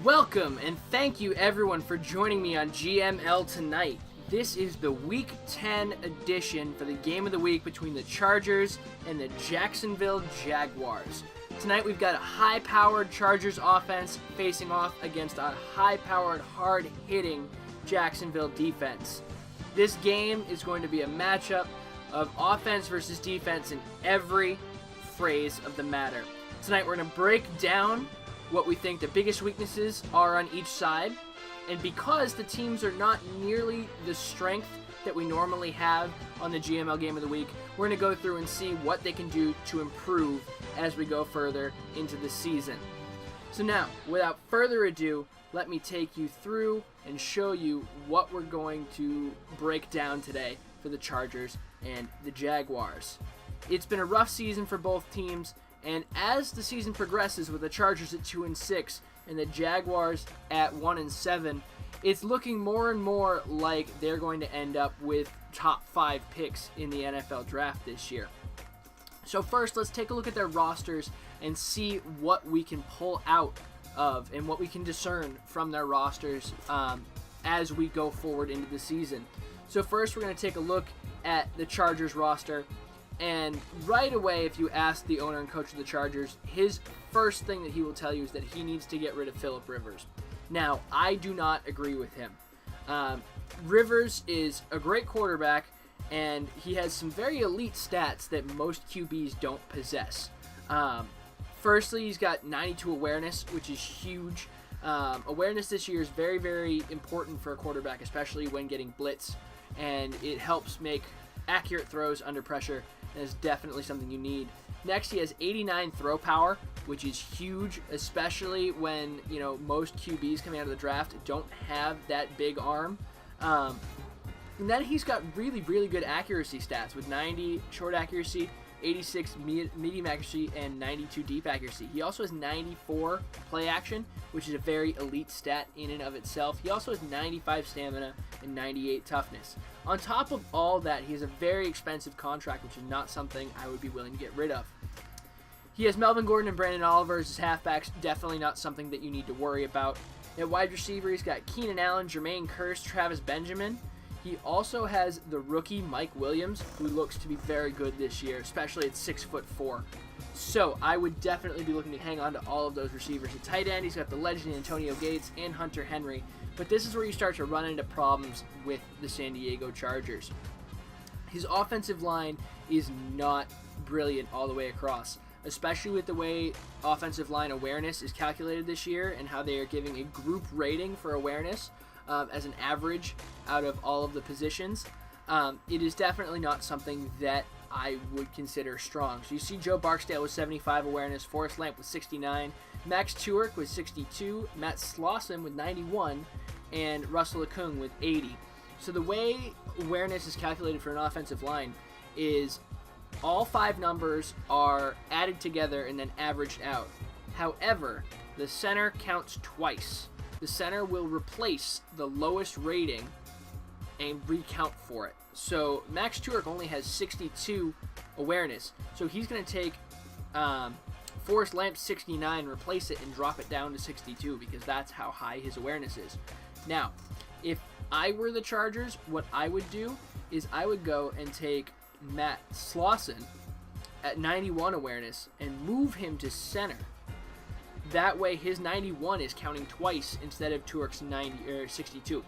Welcome and thank you everyone for joining me on GML Tonight. This is the Week 10 edition for the game of the week between the Chargers and the Jacksonville Jaguars. Tonight we've got a high-powered Chargers offense facing off against a high-powered, hard-hitting Jacksonville defense. This game is going to be a matchup of offense versus defense in every phrase of the matter. Tonight we're going to break down what we think the biggest weaknesses are on each side, and because the teams are not nearly the strength that we normally have on the GML Game of the Week, we're going to go through and see what they can do to improve as we go further into the season. So now, without further ado, let me take you through and show you what we're going to break down today for the Chargers and the Jaguars. It's been a rough season for both teams, and as the season progresses with the Chargers at 2-6 and the Jaguars at 1-7, it's looking more and more like they're going to end up with top 5 picks in the NFL draft this year. So first, let's take a look at their rosters and see what we can pull out of and what we can discern from their rosters as we go forward into the season. So first, we're going to take a look at the Chargers roster. And right away, if you ask the owner and coach of the Chargers, his first thing that he will tell you is that he needs to get rid of Phillip Rivers. Now, I do not agree with him. Rivers is a great quarterback, and he has some very elite stats that most QBs don't possess. Firstly, he's got 92 awareness, which is huge. Awareness this year is very, very important for a quarterback, especially when getting blitz, and it helps make accurate throws under pressure. And is definitely something you need. Next, he has 89 throw power, which is huge, especially when, most QBs coming out of the draft don't have that big arm. And then he's got really, really good accuracy stats with 90 short accuracy, 86 medium accuracy, and 92 deep accuracy. He also has 94 play action, which is a very elite stat in and of itself. He also has 95 stamina and 98 toughness. On top of all that, he has a very expensive contract, which is not something I would be willing to get rid of. He has Melvin Gordon and Brandon Oliver as his halfbacks, definitely not something that you need to worry about. At wide receiver, he's got Keenan Allen, Jermaine Kearse, Travis Benjamin. He also has the rookie Mike Williams, who looks to be very good this year, especially at 6'4". So I would definitely be looking to hang on to all of those receivers. At tight end, he's got the legend Antonio Gates and Hunter Henry. But this is where you start to run into problems with the San Diego Chargers. His offensive line is not brilliant all the way across, especially with the way offensive line awareness is calculated this year and how they are giving a group rating for awareness as an average out of all of the positions. It is definitely not something that I would consider strong. So you see Joe Barksdale with 75 awareness, Forrest Lamp with 69, Max Tuerk with 62, Matt Slauson with 91, and Russell Okung with 80. So the way awareness is calculated for an offensive line is all 5 numbers are added together and then averaged out. However, the center counts twice. The center will replace the lowest rating and recount for it. So Max Tuerk only has 62 awareness. So he's going to take Forrest Lamp's 69, replace it, and drop it down to 62 because that's how high his awareness is. Now, if I were the Chargers, what I would do is I would go and take Matt Slauson at 91 awareness and move him to center. That way his 91 is counting twice instead of Tuerk's 62.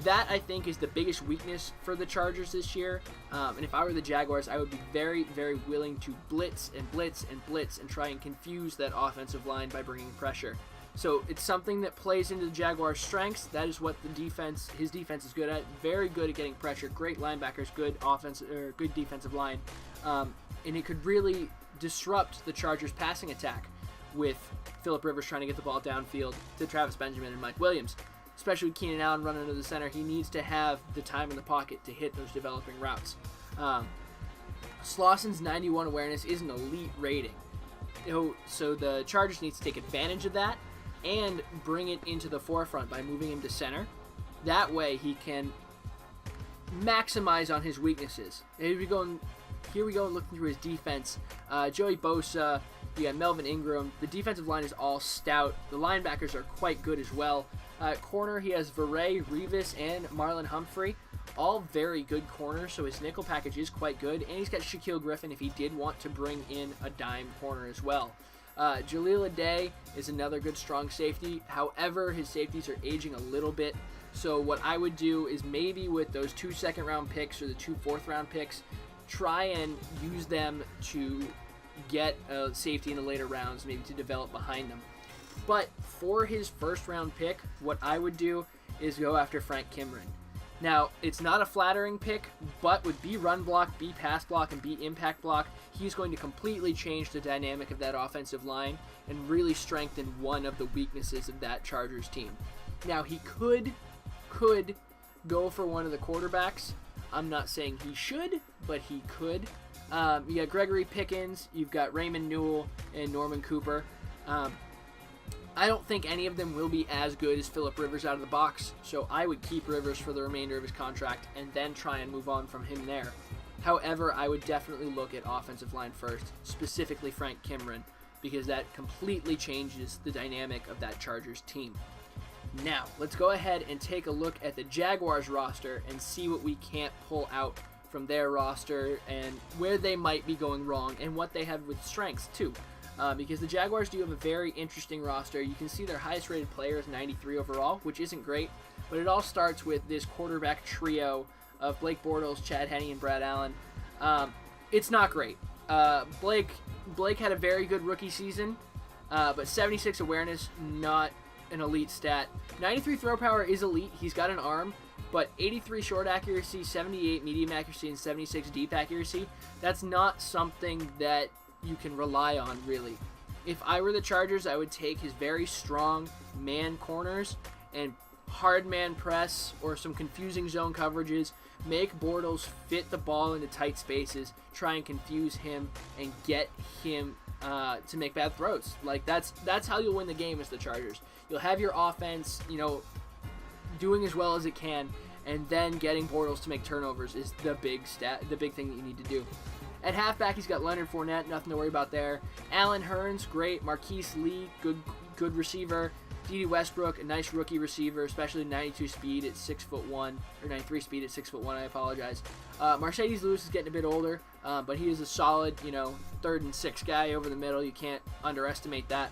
That, I think, is the biggest weakness for the Chargers this year. And if I were the Jaguars, I would be very, very willing to blitz and blitz and blitz and try and confuse that offensive line by bringing pressure. So it's something that plays into the Jaguars' strengths. That is what his defense is good at. Very good at getting pressure. Great linebackers, good defensive line. And it could really disrupt the Chargers' passing attack with Phillip Rivers trying to get the ball downfield to Travis Benjamin and Mike Williams. Especially with Keenan Allen running into the center, he needs to have the time in the pocket to hit those developing routes. Slauson's 91 awareness is an elite rating. So the Chargers need to take advantage of that and bring it into the forefront by moving him to center. That way he can maximize on his weaknesses. Here we go looking through his defense. Joey Bosa, You got Melvin Ingram. The defensive line is all stout. The linebackers are quite good as well. Corner, he has Veray, Revis, and Marlon Humphrey. All very good corners, so his nickel package is quite good. And he's got Shaquille Griffin if he did want to bring in a dime corner as well. Jaleel Aday is another good strong safety. However, his safeties are aging a little bit. So what I would do is maybe with those 2 second-round picks or the 2 fourth-round picks, try and use them to get a safety in the later rounds, maybe to develop behind them. But for his first-round pick, what I would do is go after Frank Kimron. Now, it's not a flattering pick, but with B run block, B pass block, and B impact block, he's going to completely change the dynamic of that offensive line and really strengthen one of the weaknesses of that Chargers team. Now, he could go for one of the quarterbacks. I'm not saying he should, but he could. You got Gregory Pickens, you've got Raymond Newell, and Norman Cooper. I don't think any of them will be as good as Phillip Rivers out of the box, so I would keep Rivers for the remainder of his contract and then try and move on from him there. However, I would definitely look at offensive line first, specifically Frank Kimron, because that completely changes the dynamic of that Chargers team. Now, let's go ahead and take a look at the Jaguars roster and see what we can't pull out from their roster and where they might be going wrong and what they have with strengths too. Because the Jaguars do have a very interesting roster. You can see their highest rated player is 93 overall, which isn't great, but it all starts with this quarterback trio of Blake Bortles, Chad Henne, and Brad Allen. It's not great. Blake had a very good rookie season, but 76 awareness, not an elite stat. 93 throw power is elite. He's got an arm, but 83 short accuracy, 78 medium accuracy, and 76 deep accuracy, that's not something that you can rely on, really. If I were the Chargers, I would take his very strong man corners and hard man press or some confusing zone coverages, make Bortles fit the ball into tight spaces, try and confuse him, and get him to make bad throws. Like, that's how you'll win the game as the Chargers. You'll have your offense, doing as well as it can, and then getting Bortles to make turnovers is the big thing that you need to do. At halfback, he's got Leonard Fournette, nothing to worry about there. Allen Hurns, great. Marquise Lee, good receiver. Dede Westbrook, a nice rookie receiver, especially 92 speed at 6'1", or 93 speed at 6'1", I apologize. Mercedes Lewis is getting a bit older, but he is a solid, 3rd and 6th guy over the middle. You can't underestimate that,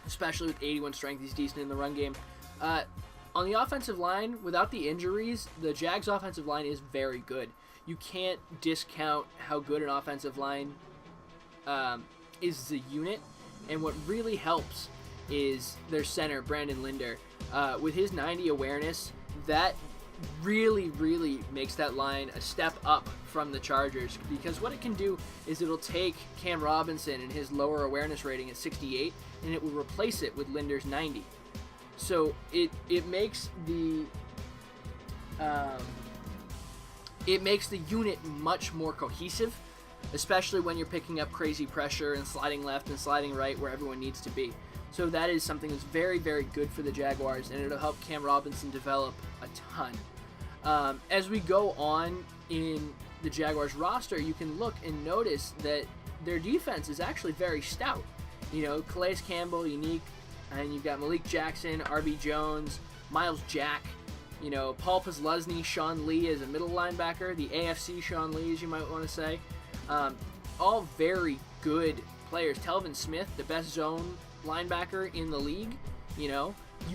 especially with 81 strength. He's decent in the run game. On the offensive line, without the injuries, the Jags' offensive line is very good. You can't discount how good an offensive line is as a unit, and what really helps is their center, Brandon Linder. With his 90 awareness, that really makes that line a step up from the Chargers, because what it can do is it'll take Cam Robinson and his lower awareness rating at 68, and it will replace it with Linder's 90. So it makes the unit much more cohesive, especially when you're picking up crazy pressure and sliding left and sliding right where everyone needs to be. So that is something that's very good for the Jaguars, and it'll help Cam Robinson develop a ton. As we go on in the Jaguars roster, you can look and notice that their defense is actually very stout. Calais Campbell, unique, and you've got Malik Jackson, R.B. Jones, Miles Jack, Paul Posluszny, Sean Lee as a middle linebacker, the AFC Sean Lee, as you might want to say. All very good players. Telvin Smith, the best zone linebacker in the league. You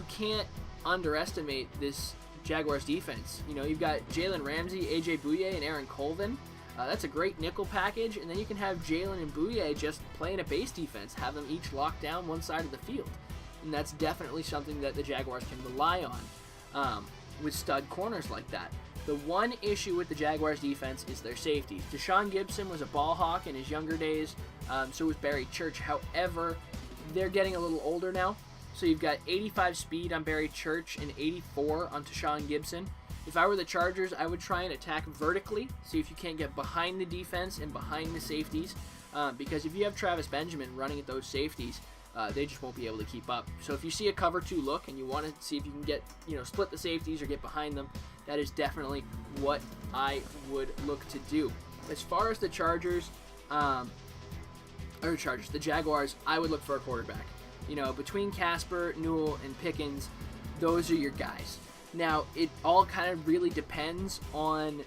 can't underestimate this Jaguars defense. You've got Jalen Ramsey, AJ Bouye, and Aaron Colvin. That's a great nickel package, and then you can have Jalen and Bouye just playing a base defense, have them each lock down one side of the field. And that's definitely something that the Jaguars can rely on with stud corners like that. The one issue with the Jaguars defense is their safeties. Deshaun Gibson was a ball hawk in his younger days, so was Barry Church. However, they're getting a little older now. So you've got 85 speed on Barry Church and 84 on Deshaun Gibson. If I were the Chargers, I would try and attack vertically, see if you can't get behind the defense and behind the safeties, because if you have Travis Benjamin running at those safeties, they just won't be able to keep up. So if you see a cover 2 look and you want to see if you can get, split the safeties or get behind them, that is definitely what I would look to do. As far as the Chargers, or Chargers, the Jaguars, I would look for a quarterback. You know, between Casper, Newell, and Pickens, those are your guys. Now, it all kind of really depends on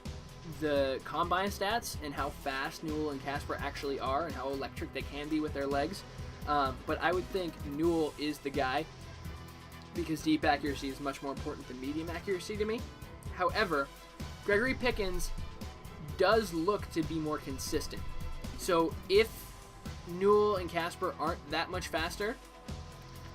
the combine stats and how fast Newell and Casper actually are and how electric they can be with their legs. But I would think Newell is the guy because deep accuracy is much more important than medium accuracy to me. However, Gregory Pickens does look to be more consistent. So if Newell and Casper aren't that much faster,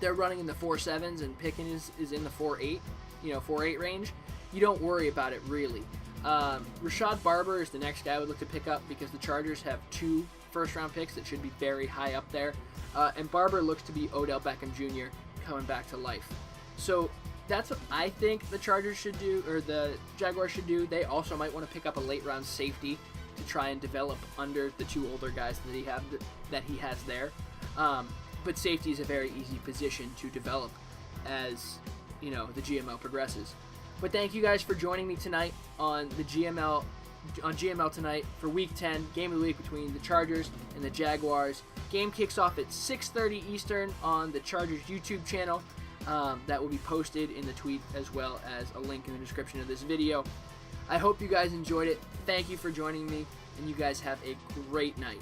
they're running in the 4.7s and Pickens is in the 4.8, 4.8 range, you don't worry about it really. Rashad Barber is the next guy I would look to pick up because the Chargers have 2 first-round picks that should be very high up there. And Barber looks to be Odell Beckham Jr. coming back to life. So that's what I think the Chargers should do, or the Jaguars should do. They also might want to pick up a late-round safety to try and develop under the 2 older guys that he has there. But safety is a very easy position to develop as, the GML progresses. But thank you guys for joining me tonight on the GML Tonight for Week 10, Game of the Week between the Chargers and the Jaguars. Game kicks off at 6:30 Eastern on the Chargers YouTube channel. That will be posted in the tweet as well as a link in the description of this video. I hope you guys enjoyed it. Thank you for joining me, and you guys have a great night.